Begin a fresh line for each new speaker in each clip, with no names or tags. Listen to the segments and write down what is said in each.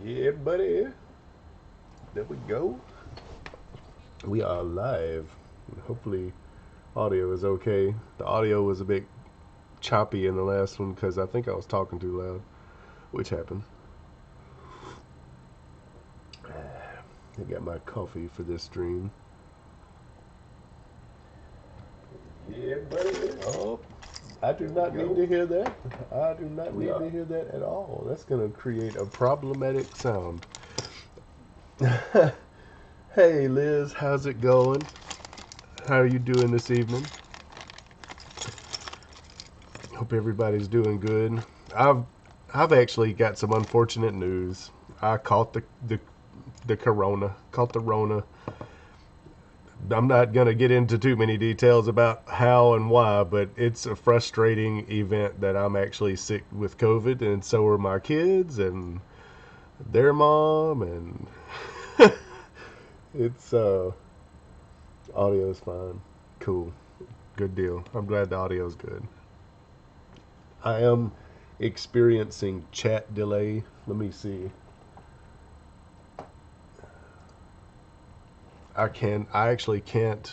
Yeah, buddy. There we go. We are live. Hopefully, audio is okay. The audio was a bit choppy in the last one because I think I was talking too loud, which happened. I got my coffee for this stream. Yeah, buddy. Oh, I do not need to hear that. I do not need to hear that at all. That's going to create a problematic sound. Hey, Liz, how's it going? How are you doing this evening? Hope everybody's doing good. I've actually got some unfortunate news. I caught the corona. Caught the Rona. I'm not going to get into too many details about how and why, but it's a frustrating event that I'm actually sick with COVID, and so are my kids and their mom, and it's audio's fine. Cool. Good deal. I'm glad the audio's good. I am experiencing chat delay. Let me see. I actually can't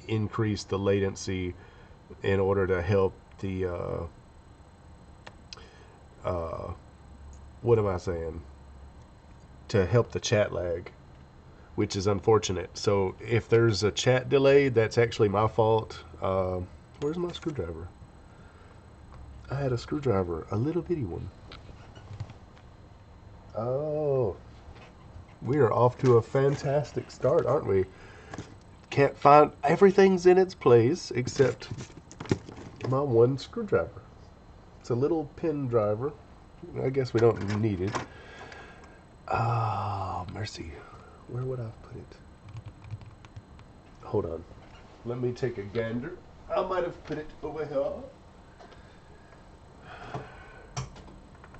increase the latency in order to help the what am I saying? To help the chat lag, which is unfortunate. So if there's a chat delay, that's actually my fault. Where's my screwdriver? I had a screwdriver, a little bitty one. Oh, we are off to a fantastic start, aren't we? Can't find, everything's in its place except my one screwdriver. It's a little pin driver. I guess we don't need it. Oh, mercy. Where would I put it? Hold on. Let me take a gander. I might have put it over here.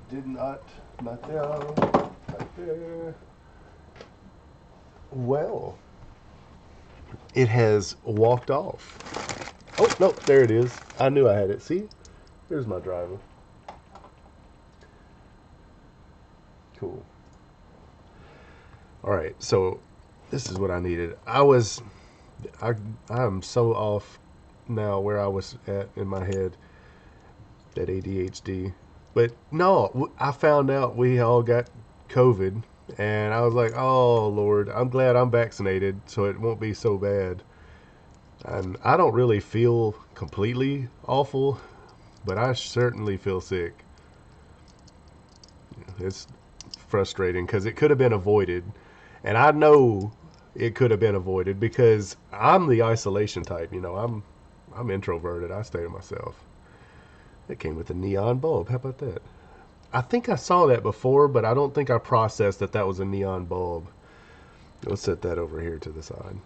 Did not there. Not there. Well, it has walked off. Oh, no, there it is. I knew I had it. See? Here's my driver. Cool. All right, so this is what I needed. I'm so off now where I was at in my head, that ADHD. But no, I found out we all got COVID, and I was like, oh Lord, I'm glad I'm vaccinated, so it won't be so bad. And I don't really feel completely awful, but I certainly feel sick. It's frustrating because it could have been avoided, and I know it could have been avoided because I'm the isolation type. I'm introverted. I stay to myself. It came with a neon bulb. How about that? I think I saw that before, but I don't think I processed that that was a neon bulb. Let's set that over here to the side.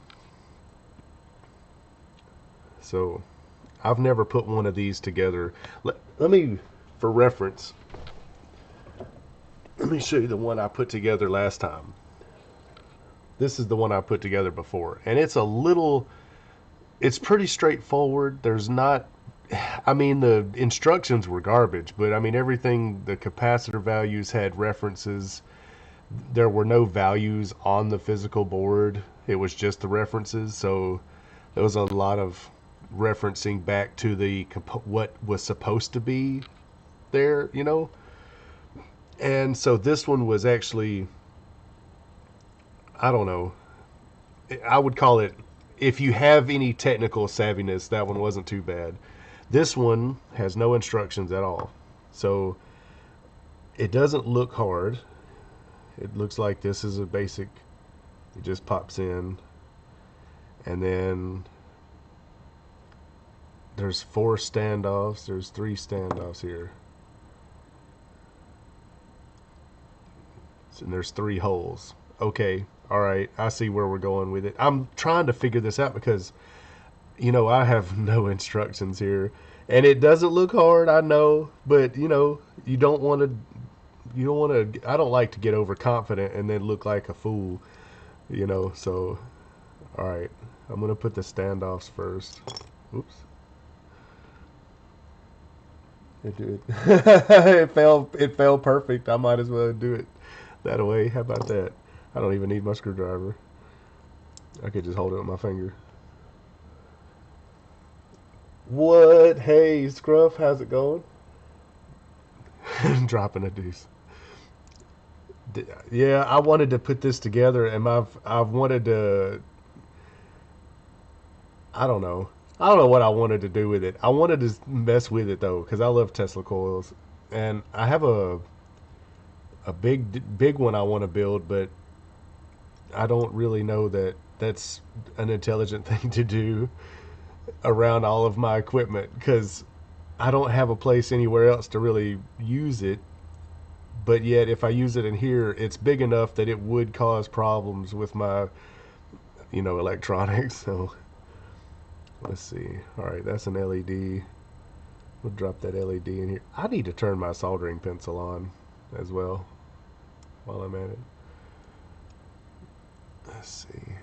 So I've never put one of these together. Let me, for reference, let me show you the one I put together last time. This is the one I put together before, and it's pretty straightforward. There's not, I mean, the instructions were garbage, but I mean, everything, the capacitor values had references. There were no values on the physical board. It was just the references. So there was a lot of referencing back to what was supposed to be there. And so this one was actually, I don't know, I would call it, if you have any technical savviness, that one wasn't too bad. This one has no instructions at all. So it doesn't look hard. It looks like this is a basic, it just pops in. And then there's 4 standoffs. There's 3 standoffs here. And there's 3 holes. Okay, all right, I see where we're going with it. I'm trying to figure this out because, I have no instructions here. And it doesn't look hard, I know, but, you don't want to, I don't like to get overconfident and then look like a fool, so, all right, I'm going to put the standoffs first. Oops. It did. It fell perfect. I might as well do it that away. How about that? I don't even need my screwdriver. I could just hold it with my finger. What? Hey, Scruff, how's it going? Dropping a deuce. Yeah, I wanted to put this together, and I've wanted to. I don't know. I don't know what I wanted to do with it. I wanted to mess with it though, because I love Tesla coils, and I have a big one I want to build, but I don't really know that that's an intelligent thing to do around all of my equipment, because I don't have a place anywhere else to really use it. But yet, if I use it in here, it's big enough that it would cause problems with my, electronics. So let's see. All right, that's an LED. We'll drop that LED in here. I need to turn my soldering pencil on as well while I'm at it. Let's see.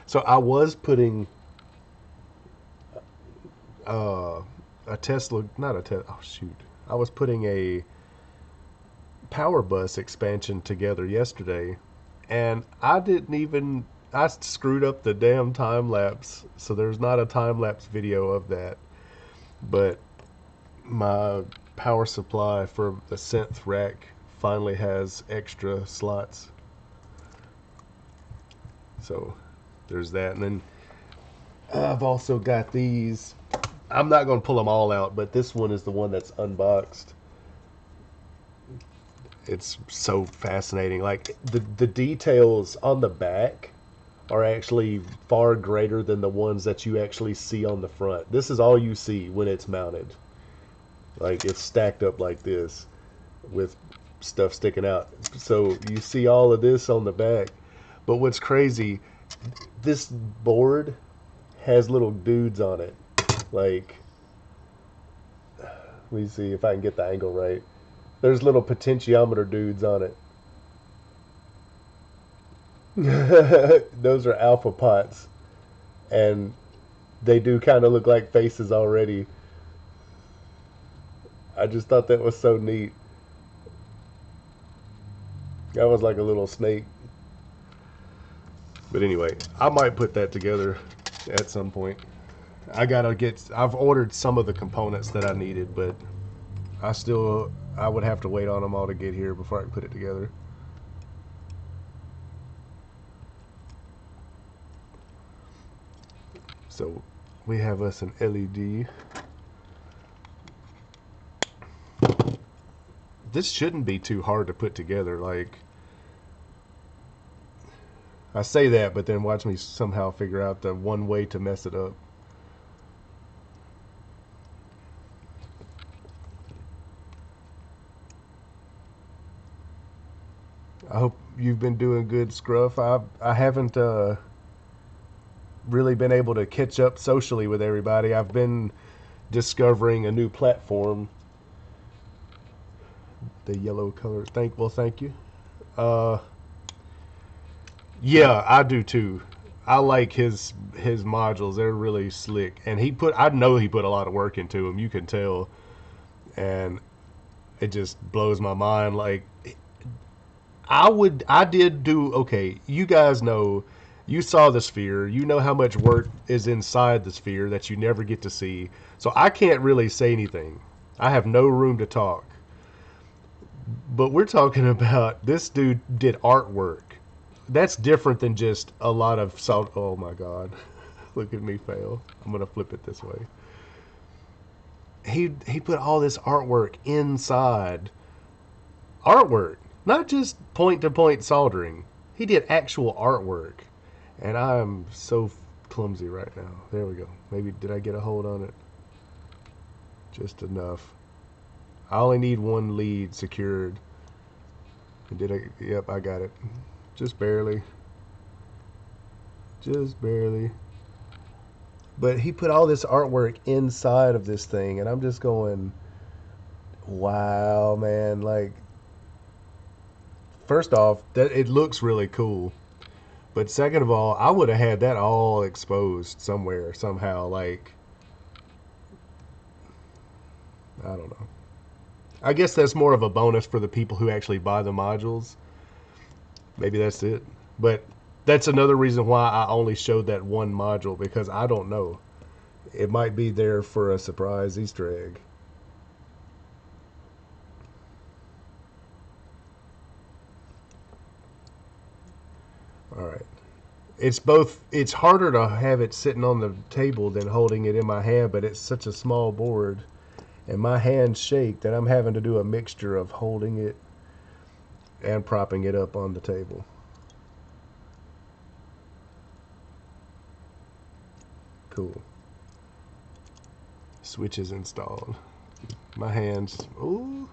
So I was putting a Tesla, not a Tesla, oh shoot. I was putting a power bus expansion together yesterday, and I screwed up the damn time lapse, so there's not a time lapse video of that. But my power supply for the Synth rack finally has extra slots. So there's that. And then I've also got these. I'm not going to pull them all out, but this one is the one that's unboxed. It's so fascinating. Like the details on the back are actually far greater than the ones that you actually see on the front. This is all you see when it's mounted. Like, it's stacked up like this with stuff sticking out. So you see all of this on the back. But what's crazy, this board has little dudes on it. Like, let me see if I can get the angle right. There's little potentiometer dudes on it. Those are alpha pots, and they do kind of look like faces already. I just thought that was so neat. That was like a little snake. But anyway, I might put that together at some point. I've ordered some of the components that I needed, but I would have to wait on them all to get here before I can put it together. So we have us an LED. This shouldn't be too hard to put together. Like, I say that, but then watch me somehow figure out the one way to mess it up. I hope you've been doing good, Scruff. I haven't really been able to catch up socially with everybody. I've been discovering a new platform. The yellow color. Thank you. Yeah, I do too. I like his modules. They're really slick, and I know he put a lot of work into them. You can tell, and it just blows my mind. Like, I did do okay. You guys know, you saw the sphere. You know how much work is inside the sphere that you never get to see. So I can't really say anything. I have no room to talk. But we're talking about this dude did artwork. That's different than just a lot of salt. Oh my God. Look at me fail. I'm going to flip it this way. He put all this artwork inside. Artwork. Not just point-to-point soldering. He did actual artwork. And I'm so clumsy right now. There we go. Maybe, did I get a hold on it? Just enough. I only need one lead secured. Yep, I got it. Just barely. Just barely. But he put all this artwork inside of this thing, and I'm just going, wow, man. Like, first off, that it looks really cool. But second of all, I would have had that all exposed somewhere, somehow. Like, I don't know. I guess that's more of a bonus for the people who actually buy the modules. Maybe that's it. But that's another reason why I only showed that one module, because I don't know. It might be there for a surprise Easter egg. All right. It's harder to have it sitting on the table than holding it in my hand, but it's such a small board and my hands shake that I'm having to do a mixture of holding it and propping it up on the table. Cool. Switch is installed. My hands, ooh.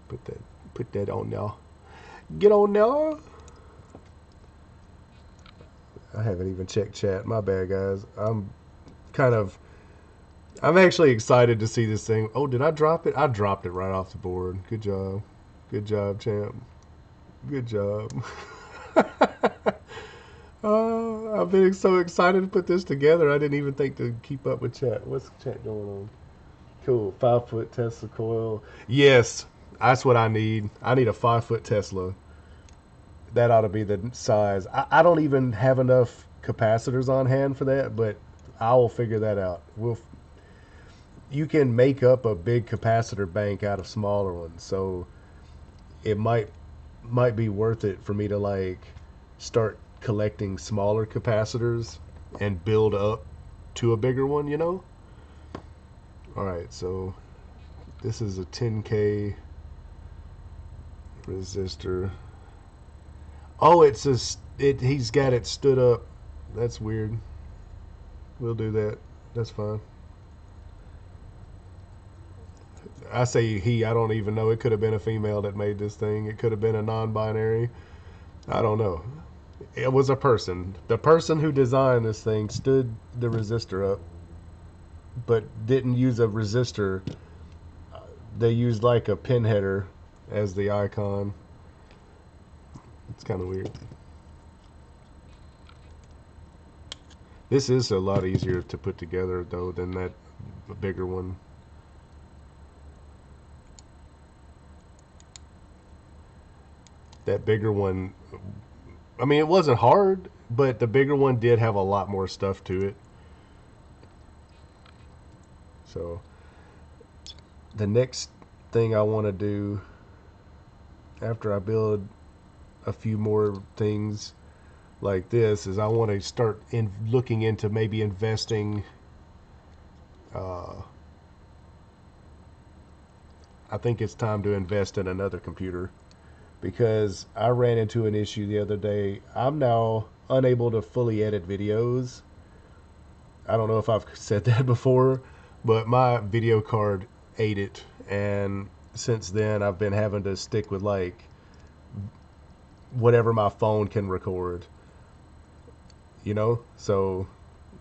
Put that on now. Get on now. I haven't even checked chat. My bad, guys. I'm actually excited to see this thing. Oh, did I drop it? I dropped it right off the board. Good job. Good job, champ. Good job. I've been so excited to put this together. I didn't even think to keep up with chat. What's chat going on? Cool. 5-foot Tesla coil. Yes, that's what I need. I need a 5-foot Tesla. That ought to be the size. I don't even have enough capacitors on hand for that, but I will figure that out. You can make up a big capacitor bank out of smaller ones, so it might be worth it for me to like start collecting smaller capacitors and build up to a bigger one, you know? All right, so this is a 10K resistor. Oh, he's got it stood up. That's weird. We'll do that. That's fine. I say he, I don't even know. It could have been a female that made this thing. It could have been a non-binary. I don't know. It was a person. The person who designed this thing stood the resistor up, but didn't use a resistor. They used like a pin header as the icon. It's kind of weird. This is a lot easier to put together though than that bigger one. That bigger one, I mean, it wasn't hard, but the bigger one did have a lot more stuff to it. So the next thing I want to do after I build a few more things like this is I want to start looking into maybe investing. I think it's time to invest in another computer, because I ran into an issue the other day. I'm now unable to fully edit videos. I don't know if I've said that before, but my video card ate it, and since then I've been having to stick with like whatever my phone can record, you know? So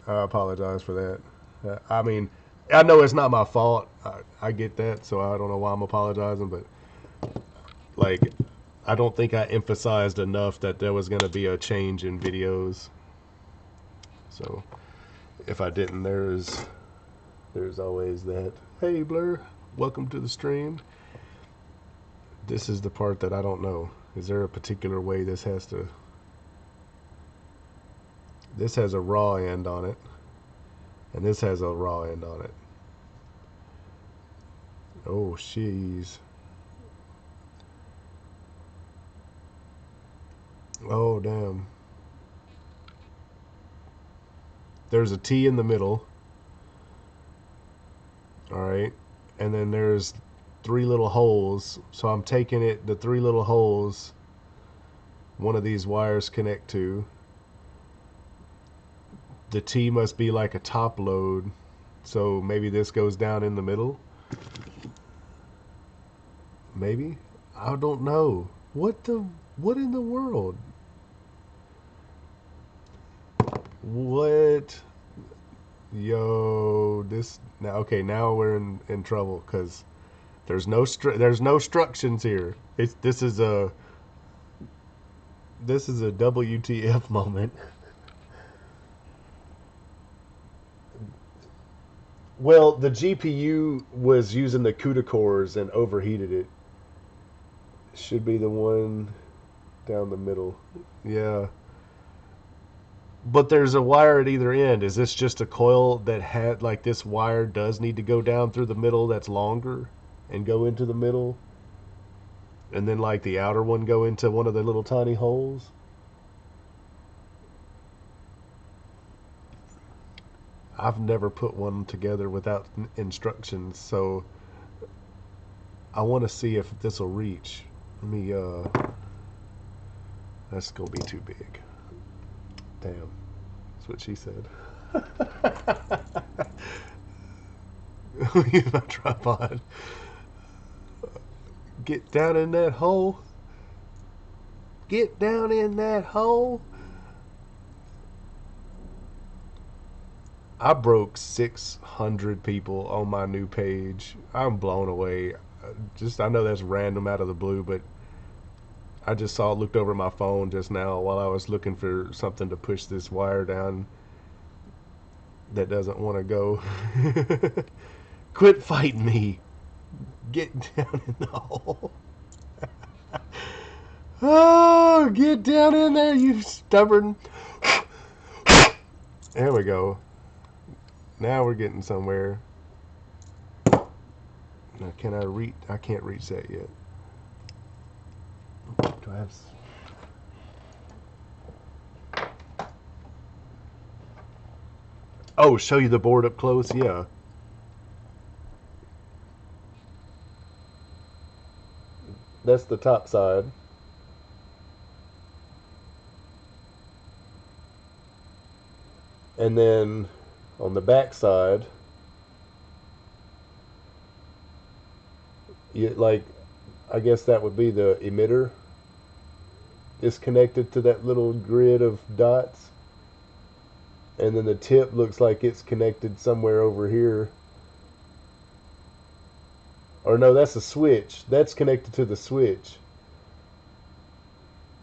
I apologize for that. I mean, I know it's not my fault. I get that, so I don't know why I'm apologizing, but like, I don't think I emphasized enough that there was going to be a change in videos. So if I didn't, there's always that. Hey Blur, welcome to the stream. This is the part that I don't know. Is there a particular way this has to... This has a raw end on it, and this has a raw end on it. Oh, jeez. Oh, damn. There's a T in the middle. Alright. And then there's 3 little holes. So I'm taking it, the 3 little holes, one of these wires connect to. The T must be like a top load. So maybe this goes down in the middle. Maybe? I don't know. What in the world? What? Yo, this now. Okay, now we're in trouble because there's no instructions here. This is a WTF moment. Well, the GPU was using the CUDA cores and overheated it. Should be the one down the middle. Yeah. But there's a wire at either end. Is this just a coil that had, like, this wire does need to go down through the middle that's longer and go into the middle? And then, like, the outer one go into one of the little tiny holes? I've never put one together without instructions, so I want to see if this will reach. Let me, that's going to be too big. Damn. That's what she said. Use my tripod. Get down in that hole. Get down in that hole. I broke 600 people on my new page. I'm blown away. I know that's random out of the blue, but I just looked over my phone just now while I was looking for something to push this wire down that doesn't want to go. Quit fighting me. Get down in the hole. Oh, get down in there, you stubborn. There we go. Now we're getting somewhere. Now, can I reach? I can't reach that yet. Do I have? Oh, show you the board up close? Yeah. That's the top side. And then on the back side, I guess that would be the emitter. It's connected to that little grid of dots. And then the tip looks like it's connected somewhere over here. Or no, that's a switch. That's connected to the switch.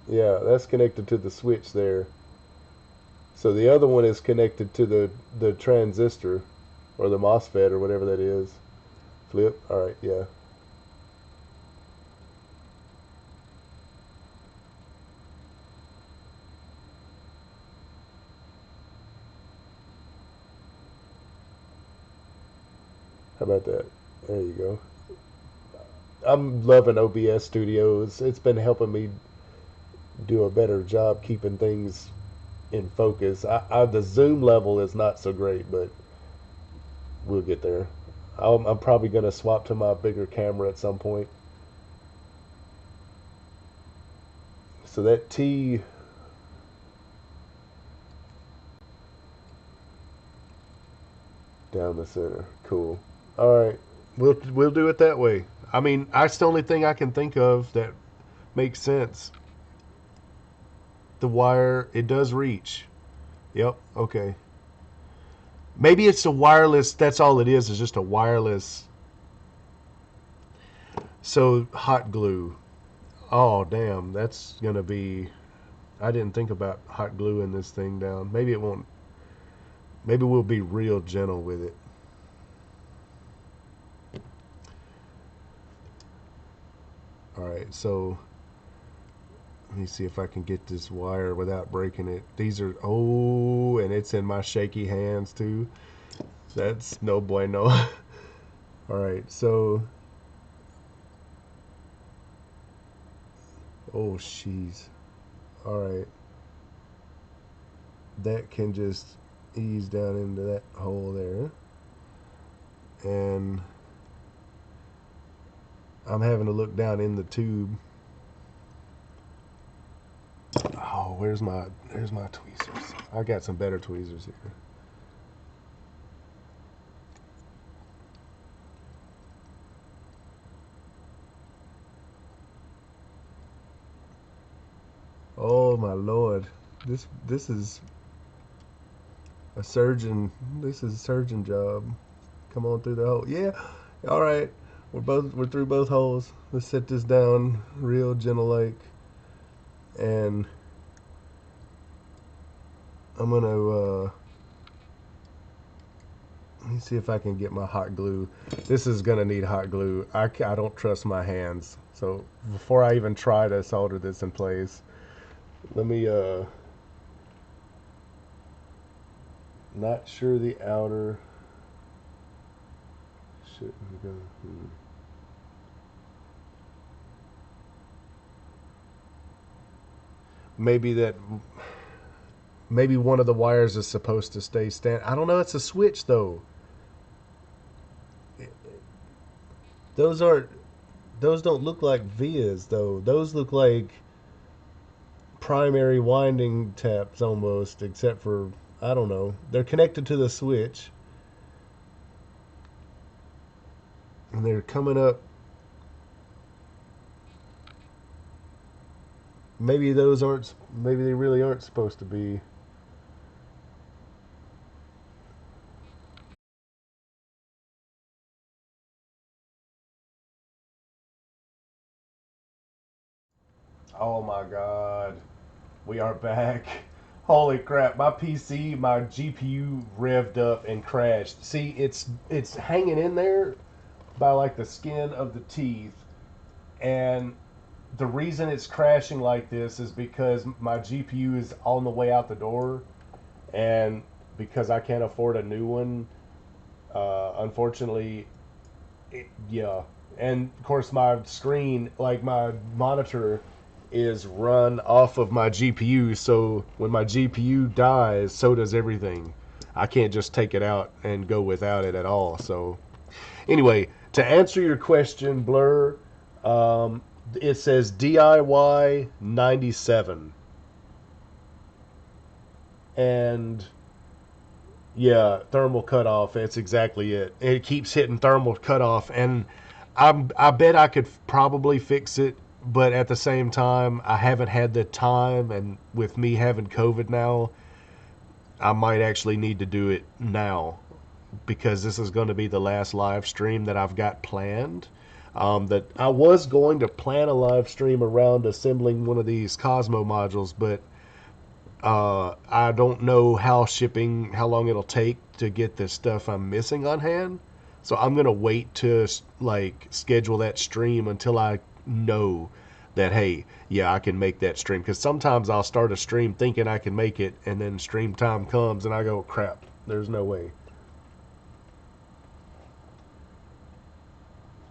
Yeah, that's connected to the switch there. So the other one is connected to the transistor or the MOSFET or whatever that is. Flip. All right, yeah. How about that? There you go. I'm loving OBS Studios. It's been helping me do a better job keeping things in focus. The zoom level is not so great, but we'll get there. I'm probably going to swap to my bigger camera at some point. So that T down the center. Cool. All right. We'll do it that way. I mean, that's the only thing I can think of that makes sense. The wire, it does reach. Yep. Okay. Maybe it's a wireless. That's all it is just a wireless. So hot glue. Oh, damn. That's going to be. I didn't think about hot gluing this thing down. Maybe it won't. Maybe we'll be real gentle with it. All right. So let me see if I can get this wire without breaking it. These are. Oh, and it's in my shaky hands too. That's no bueno. All right. So. Oh, jeez. All right. That can just ease down into that hole there. And I'm having to look down in the tube. Oh, there's my tweezers. I got some better tweezers here. Oh my lord. This is a surgeon. This is a surgeon job. Come on through the hole. Yeah. All right. We're through both holes. Let's set this down real gentle like, and I'm gonna Let me see if I can get my hot glue. This is gonna need hot glue. I don't trust my hands. So before I even try to solder this in place, let me, not sure the outer, shouldn't go, Maybe that, maybe one of the wires is supposed to stay I don't know, it's a switch though. Those aren't, those don't look like vias though. Those look like primary winding taps almost, except for, I don't know. They're connected to the switch. And they're coming up. Maybe those aren't, maybe they really aren't supposed to be. Oh my god. We are back. Holy crap, my PC, my GPU revved up and crashed. See, it's hanging in there by like the skin of the teeth, and the reason it's crashing like this is because my GPU is on the way out the door, and because I can't afford a new one, unfortunately, yeah. And of course, my screen, like my monitor, is run off of my GPU. So when my GPU dies, so does everything. I can't just take it out and go without it at all. So anyway, to answer your question, Blur, it says DIY 97, and yeah, thermal cutoff. That's exactly it. It keeps hitting thermal cutoff, and I bet I could probably fix it, but at the same time, I haven't had the time, and with me having COVID now, I might actually need to do it now because this is going to be the last live stream that I've got planned. That I was going to plan a live stream around assembling one of these Cosmo modules, but I don't know how long it'll take to get the stuff I'm missing on hand. So I'm gonna wait to like schedule that stream until I know that, hey, yeah, I can make that stream. Because sometimes I'll start a stream thinking I can make it, and then stream time comes and I go, crap, there's no way.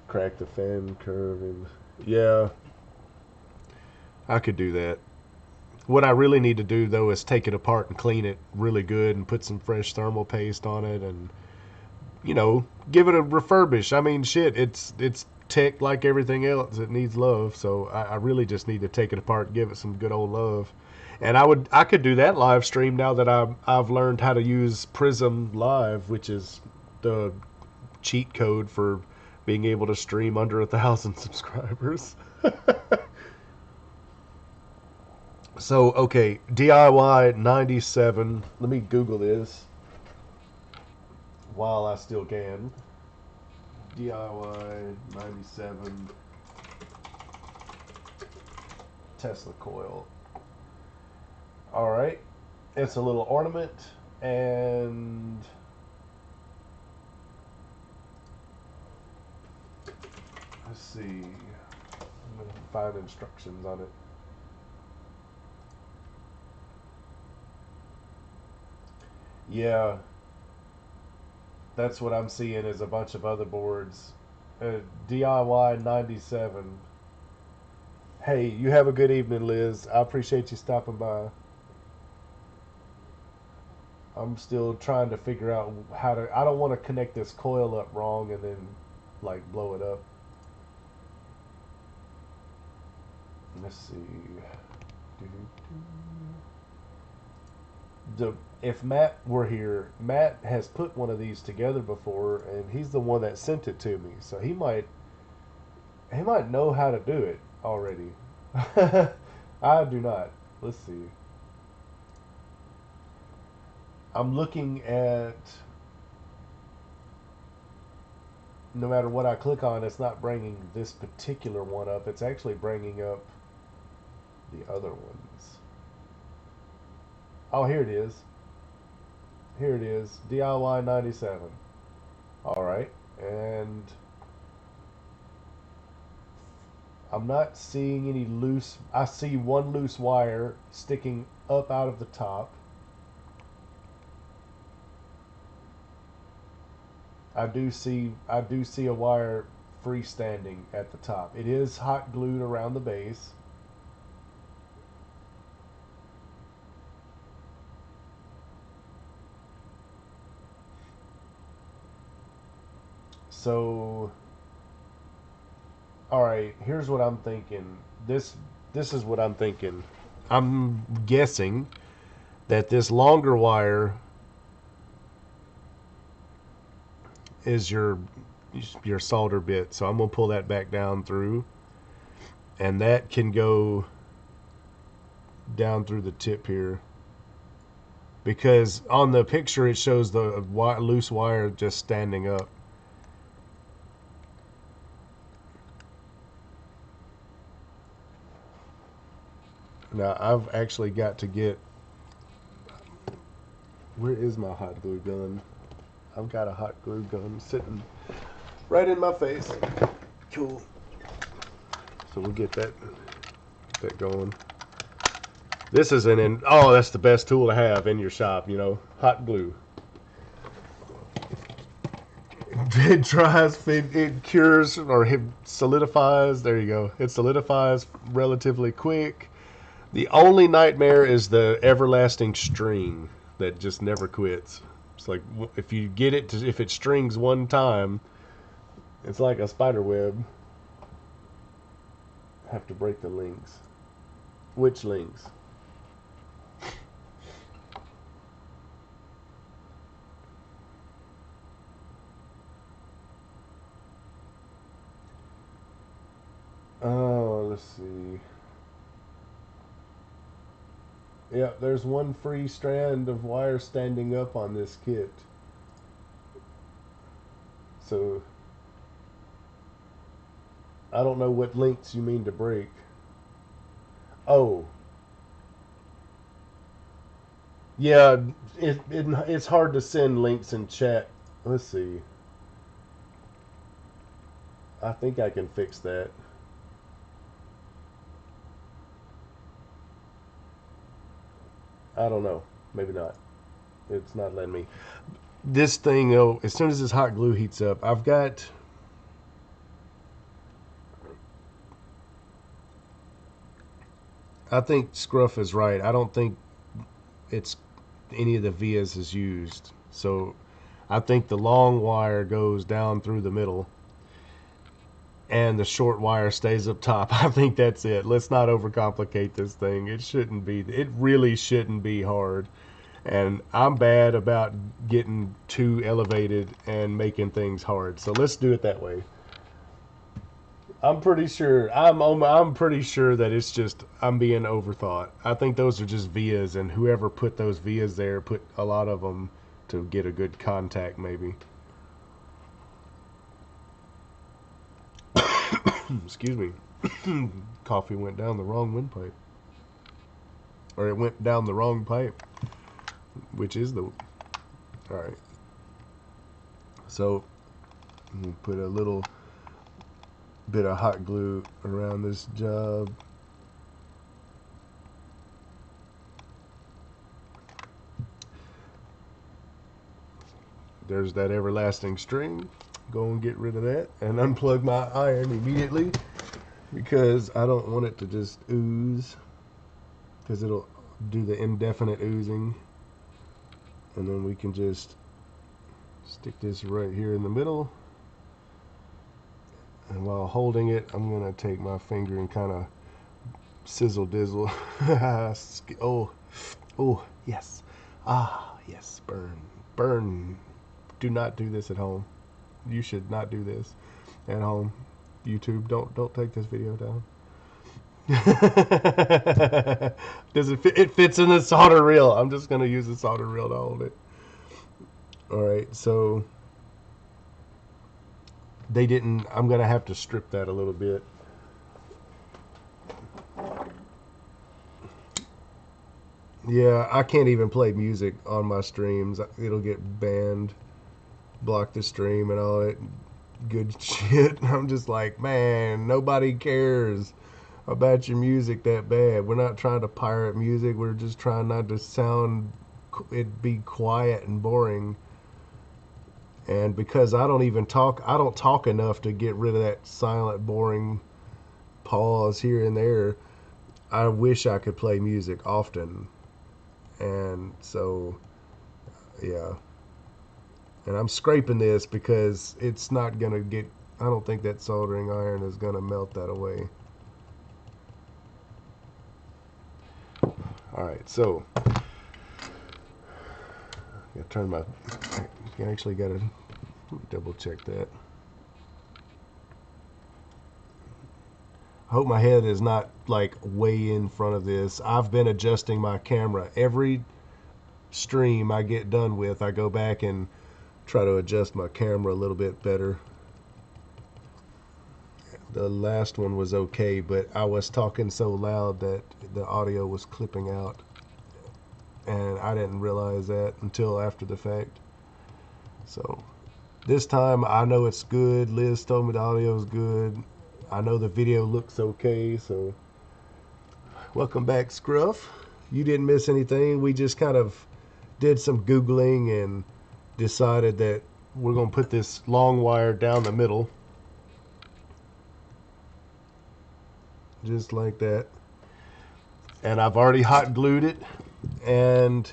Crack the fan curve, and yeah, I could do that. What I really need to do though is take it apart and clean it really good and put some fresh thermal paste on it, and give it a refurbish. I mean, shit, it's tech like everything else. It needs love, so I really just need to take it apart and give it some good old love. And I could do that live stream now that I've learned how to use Prism Live, which is the cheat code for being able to stream under 1,000 subscribers. So, okay, DIY 97. Let me Google this while I still can. DIY 97 Tesla coil. Alright, it's a little ornament, and let's see. I'm going to find instructions on it. Yeah, that's what I'm seeing is a bunch of other boards. DIY 97. Hey, you have a good evening, Liz. I appreciate you stopping by. I'm still trying to figure out how to. I don't want to connect this coil up wrong and then, like, blow it up. Let's see. If Matt were here, Matt has put one of these together before, and he's the one that sent it to me. So he might know how to do it already. I do not. Let's see. I'm looking at, no matter what I click on, it's not bringing this particular one up. It's actually bringing up the other ones. Oh, here it is. Here it is. DIY 97. And I'm not seeing any loose. I see one loose wire sticking up out of the top. I do see a wire freestanding at the top. It is hot glued around the base. So, all right, here's what I'm thinking. This is what I'm thinking. I'm guessing that this longer wire is your solder bit. So I'm gonna pull that back down through, and that can go down through the tip here, because on the picture it shows the loose wire just standing up. Now I've actually got to get, where is my hot glue gun? I've got a hot glue gun sitting right in my face. Cool. So we'll get that going. This is oh, that's the best tool to have in your shop, you know, hot glue. It dries, it cures, or it solidifies. There you go. It solidifies relatively quick. The only nightmare is the everlasting string that just never quits. It's like, if you get it if it strings one time, it's like a spider web. Have to break the links. Which links? Oh, let's see. Yeah, there's one free strand of wire standing up on this kit. So I don't know what links you mean to break. Oh. Yeah, it's hard to send links in chat. Let's see. I think I can fix that. I don't know. Maybe not. It's not letting me. This thing, though, as soon as this hot glue heats up, I've got... I think Scruff is right. I don't think it's any of the vias is used. So I think the long wire goes down through the middle and the short wire stays up top. I think that's it. Let's not overcomplicate this thing. It really shouldn't be hard. And I'm bad about getting too elevated and making things hard. So let's do it that way. I'm pretty sure that it's just I'm being overthought. I think those are just vias, and whoever put those vias there put a lot of them to get a good contact, maybe. Excuse me. Coffee went down the wrong windpipe, or it went down the wrong pipe, which is the... All right. So we'll put a little bit of hot glue around this job. There's that everlasting string. Go and get rid of that and unplug my iron immediately, because I don't want it to just ooze, because it'll do the indefinite oozing. And then we can just stick this right here in the middle. And while holding it, I'm going to take my finger and kind of sizzle dizzle. Oh, yes. Ah, yes, burn. Burn. Do not do this at home. You should not do this at home. YouTube, don't take this video down. Does it fit? It fits in the solder reel. I'm just going to use the solder reel to hold it. Alright, so I'm going to have to strip that a little bit. Yeah, I can't even play music on my streams. It'll get banned, block the stream and all that. good shit. I'm just like, man, nobody cares about your music that bad. We're not trying to pirate music. We're just trying not to sound it be quiet and boring. And because I don't talk enough to get rid of that silent, boring pause here and there. I wish I could play music often. And so, yeah. And I'm scraping this because it's not going to get, I don't think that soldering iron is going to melt that away. Alright, so I turn my, I actually got to double check that. I hope my head is not like way in front of this. I've been adjusting my camera. Every stream I get done with, I go back and try to adjust my camera a little bit better. The last one was okay, but I was talking so loud that the audio was clipping out. And I didn't realize that until after the fact. So this time I know it's good. Liz told me the audio is good. I know the video looks okay, so welcome back, Scruff. You didn't miss anything. We just kind of did some Googling and decided that we're going to put this long wire down the middle. Just like that. And I've already hot glued it. And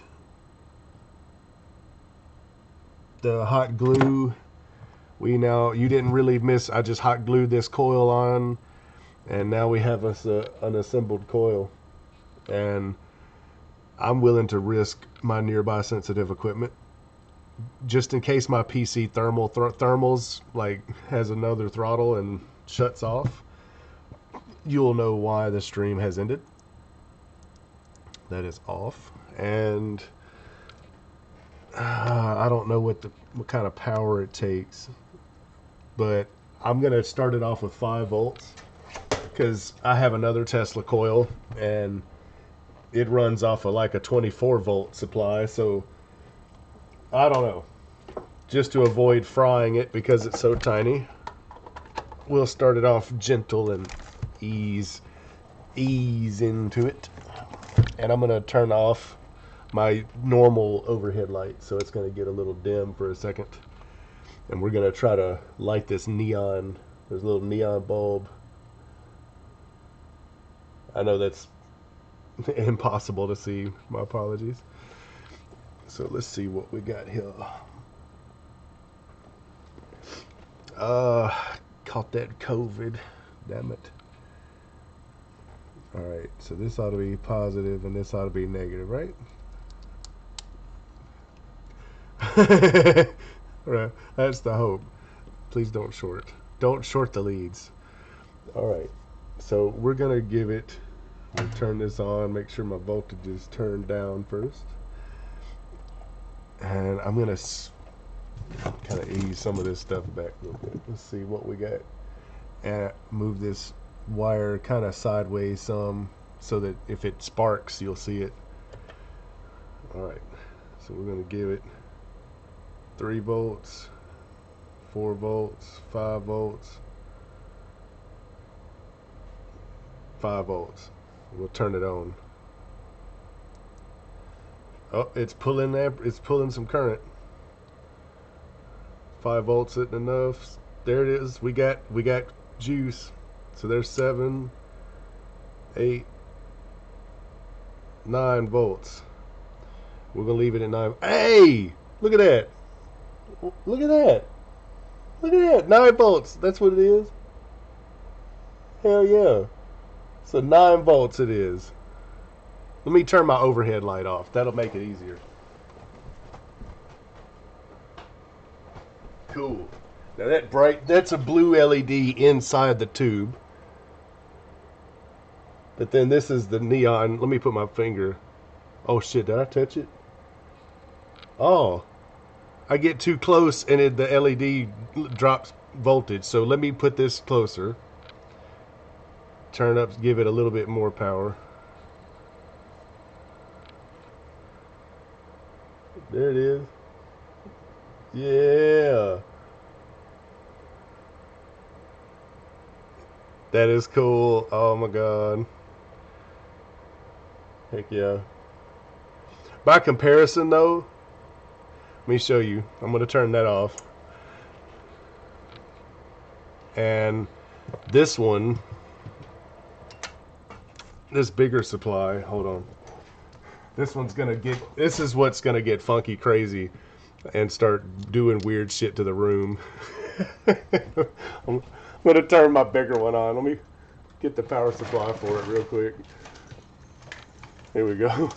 the hot glue, you didn't really miss, I just hot glued this coil on. And now we have us an assembled coil. And I'm willing to risk my nearby sensitive equipment just in case my PC thermals like has another throttle and shuts off. You'll know why the stream has ended. That is off. And I don't know what kind of power it takes, but I'm gonna start it off with 5 volts because I have another Tesla coil and it runs off of like a 24 volt supply, so I don't know. Just to avoid frying it because it's so tiny, we'll start it off gentle and ease into it. And I'm gonna turn off my normal overhead light, so it's gonna get a little dim for a second. And we're gonna try to light this neon. There's a little neon bulb. I know that's impossible to see. My apologies. So let's see what we got here. Caught that COVID. Damn it. Alright, so this ought to be positive and this ought to be negative, right? Right, that's the hope. Please don't short. Don't short the leads. Alright, so we're going to give it, we'll turn this on, make sure my voltage is turned down first. And I'm going to kind of ease some of this stuff back a little bit. Let's see what we got. And move this wire kind of sideways some so that if it sparks you'll see it. Alright, so we're going to give it 3 volts, 4 volts, 5 volts, 5 volts. We'll turn it on. Oh, it's pulling some current. 5 volts isn't enough. There it is. We got juice. So there's 7, 8, 9 volts. We're gonna leave it at 9. Hey, look at that! Look at that! Look at that! 9 volts. That's what it is. Hell yeah! So 9 volts it is. Let me turn my overhead light off. That'll make it easier. Cool. Now that's a blue LED inside the tube. But then this is the neon. Let me put my finger. Oh shit, did I touch it? Oh. I get too close and the LED drops voltage. So let me put this closer. Turn up, give it a little bit more power. There it is. Yeah. That is cool. Oh my god. Heck yeah. By comparison though, let me show you. I'm going to turn that off. And this one, this bigger supply, hold on. This is what's going to get funky crazy and start doing weird shit to the room. I'm going to turn my bigger one on. Let me get the power supply for it real quick. Here we go.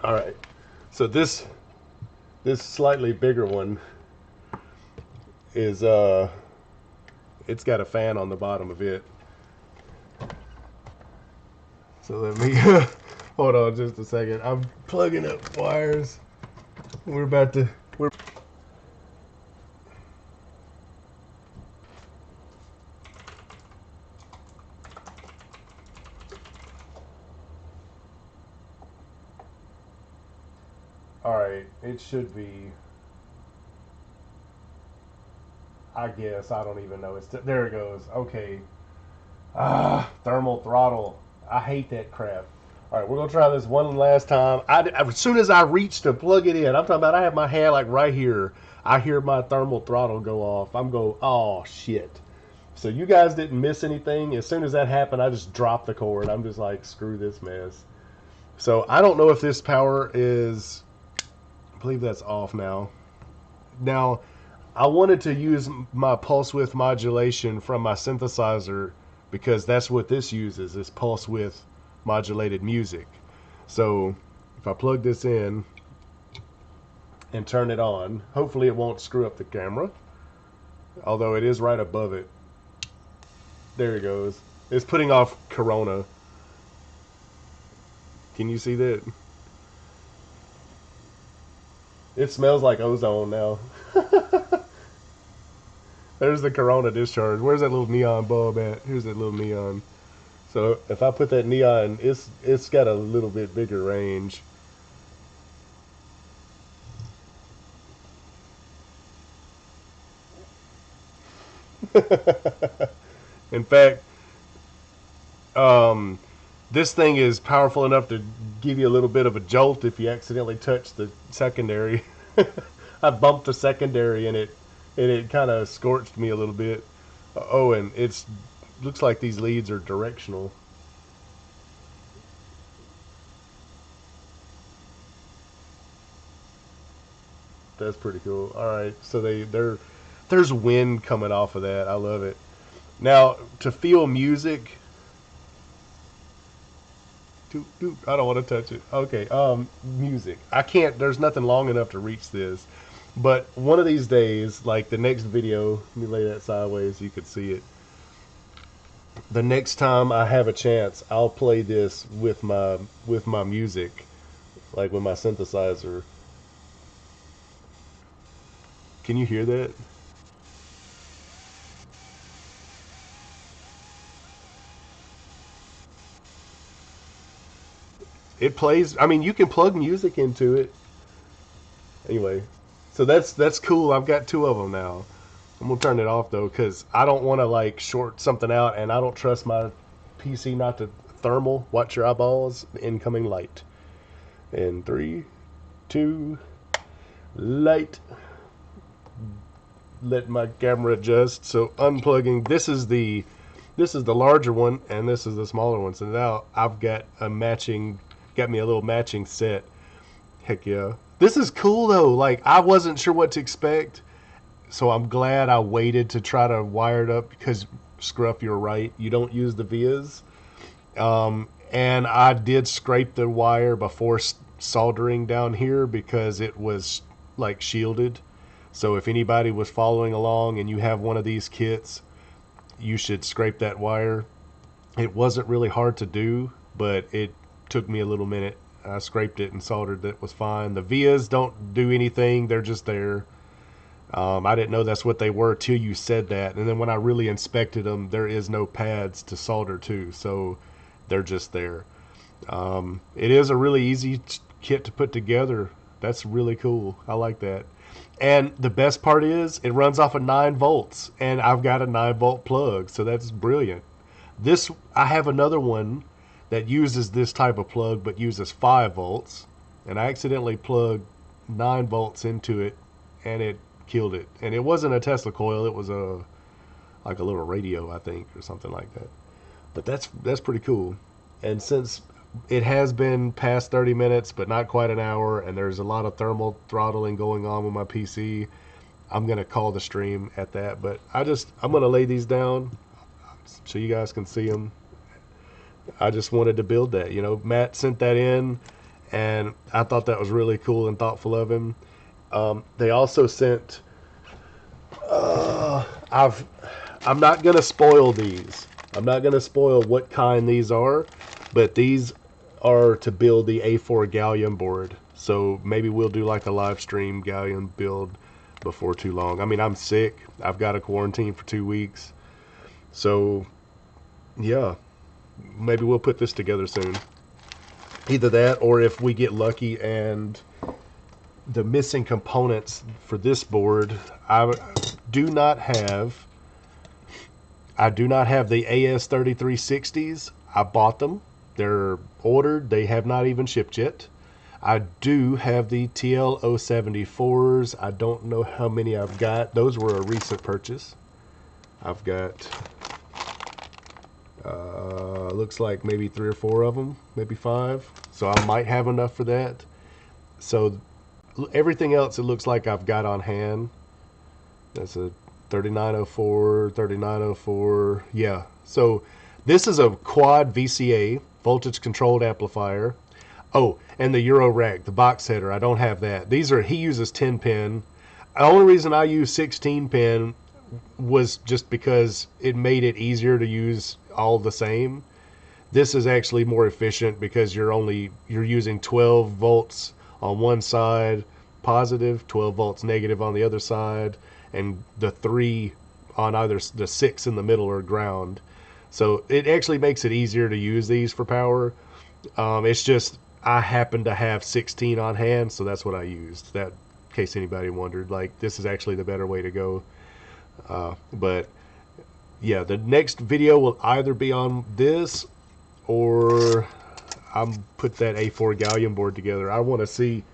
All right. So this slightly bigger one is it's got a fan on the bottom of it. So let me hold on just a second. I'm plugging up wires. We're all right, it should be, I guess, I don't even know. There it goes. Okay. Thermal throttle. I hate that crap. All right, we're gonna try this one last time. As soon as I reach to plug it in, I'm talking about I have my hand like right here. I hear my thermal throttle go off. I'm going, oh shit. So you guys didn't miss anything. As soon as that happened, I just dropped the cord. I'm just like, screw this mess. So I don't know if this power is, I believe that's off now. Now, I wanted to use my pulse width modulation from my synthesizer because that's what this uses, is pulse width modulated music. So if I plug this in and turn it on, hopefully it won't screw up the camera, although it is right above it. There it goes. It's putting off Corona. Can you see that? It smells like ozone now. There's the Corona discharge. Where's that little neon bulb at? Here's that little neon. So if I put that neon, it's got a little bit bigger range. In fact, this thing is powerful enough to give you a little bit of a jolt if you accidentally touch the secondary. I bumped the secondary and it kind of scorched me a little bit. Oh, and it's looks like these leads are directional. That's pretty cool. All right, so there's wind coming off of that. I love it. Now to feel music, I don't want to touch it. Okay, music. I can't. There's nothing long enough to reach this. But one of these days, like the next video, let me lay that sideways so you can see it. The next time I have a chance, I'll play this with my music, like with my synthesizer. Can you hear that? It plays. I mean, you can plug music into it. Anyway, so that's cool. I've got two of them now. I'm gonna turn it off though, because I don't want to like short something out, and I don't trust my PC not to thermal. Watch your eyeballs. Incoming light. In 3, 2, light. Let my camera adjust. So unplugging. This is the larger one, and this is the smaller one. So now I've got a matching. Got me a little matching set. Heck yeah. This is cool though. Like, I wasn't sure what to expect, so I'm glad I waited to try to wire it up because, Scruff, you're right. You don't use the vias. And I did scrape the wire before soldering down here because it was like shielded. So if anybody was following along and you have one of these kits, you should scrape that wire. It wasn't really hard to do, but it took me a little minute. I scraped it and soldered it. Was fine. The vias don't do anything. They're just there. I didn't know that's what they were till you said that. And then when I really inspected them, there is no pads to solder to. So they're just there. It is a really easy kit to put together. That's really cool. I like that. And the best part is it runs off of 9 volts, and I've got a 9-volt plug, so that's brilliant. This, I have another one that uses this type of plug but uses 5 volts, and I accidentally plugged 9 volts into it, and it killed it. And it wasn't a Tesla coil, it was like a little radio, I think, or something like that. But that's pretty cool. And since it has been past 30 minutes but not quite an hour, and there's a lot of thermal throttling going on with my PC, I'm gonna call the stream at that. But I'm gonna lay these down so you guys can see them. I just wanted to build that. You know, Matt sent that in, and I thought that was really cool and thoughtful of him. They also sent I'm not gonna spoil these. I'm not gonna spoil what kind these are, but these are to build the A4 gallium board. So maybe we'll do like a live stream gallium build before too long. I mean, I'm sick. I've got a quarantine for 2 weeks. So yeah, maybe we'll put this together soon. Either that, or if we get lucky and the missing components for this board, I do not have the AS3360s. I bought them. They're ordered. They have not even shipped yet. I do have the TL074s. I don't know how many I've got. Those were a recent purchase. I've got looks like maybe 3 or 4 of them, maybe 5. So I might have enough for that. So everything else it looks like I've got on hand. That's a 3904, 3904. Yeah. So this is a quad VCA, voltage controlled amplifier. Oh, and the Euro rack, the box header, I don't have that. He uses 10 pin. The only reason I use 16 pin was just because it made it easier to use all the same. This is actually more efficient because you're using 12 volts on one side positive, 12 volts negative on the other side, and the 3 on either, the 6 in the middle are ground. So it actually makes it easier to use these for power. It's just I happen to have 16 on hand, so that's what I used. That, in case anybody wondered, like, this is actually the better way to go. But yeah, the next video will either be on this, or I'm put that A4 gallium board together. I want to see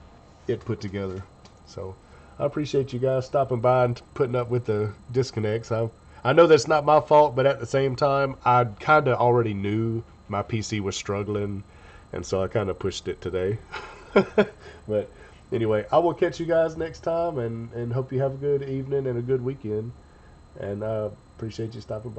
it put together. So I appreciate you guys stopping by and putting up with the disconnects. I know that's not my fault, but at the same time, I kind of already knew my PC was struggling, and so I kind of pushed it today. But anyway, I will catch you guys next time, and hope you have a good evening and a good weekend. And I appreciate you stopping by.